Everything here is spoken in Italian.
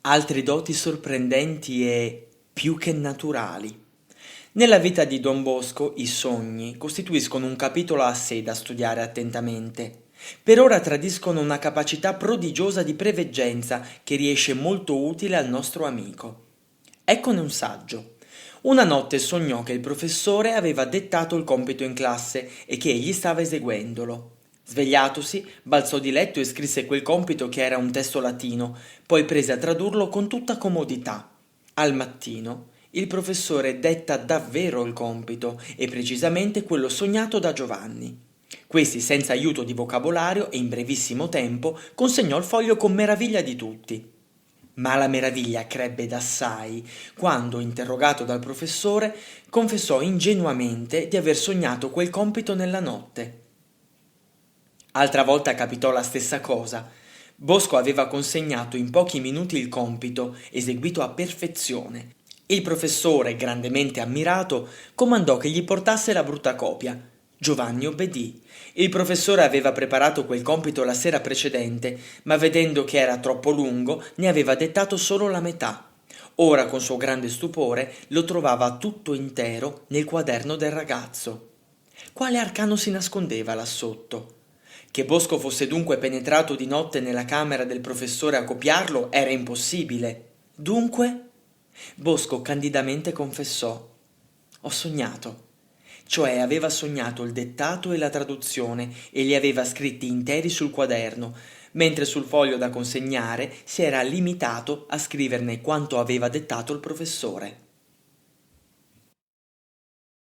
Altre doti sorprendenti e più che naturali. Nella vita di Don Bosco i sogni costituiscono un capitolo a sé da studiare attentamente. Per ora tradiscono una capacità prodigiosa di preveggenza che riesce molto utile al nostro amico. Eccone un saggio. Una notte sognò che il professore aveva dettato il compito in classe e che egli stava eseguendolo. Svegliatosi, balzò di letto e scrisse quel compito che era un testo latino, poi prese a tradurlo con tutta comodità. Al mattino il professore detta davvero il compito e precisamente quello sognato da Giovanni. Questi, senza aiuto di vocabolario e in brevissimo tempo, consegnò il foglio con meraviglia di tutti. Ma la meraviglia crebbe d'assai quando, interrogato dal professore, confessò ingenuamente di aver sognato quel compito nella notte. Altra volta capitò la stessa cosa. Bosco aveva consegnato in pochi minuti il compito, eseguito a perfezione. Il professore, grandemente ammirato, comandò che gli portasse la brutta copia. Giovanni obbedì. Il professore aveva preparato quel compito la sera precedente, ma vedendo che era troppo lungo, ne aveva dettato solo la metà. Ora, con suo grande stupore, lo trovava tutto intero nel quaderno del ragazzo. Quale arcano si nascondeva là sotto? Che Bosco fosse dunque penetrato di notte nella camera del professore a copiarlo era impossibile. Dunque? Bosco candidamente confessò: ho sognato. Cioè aveva sognato il dettato e la traduzione e li aveva scritti interi sul quaderno, mentre sul foglio da consegnare si era limitato a scriverne quanto aveva dettato il professore.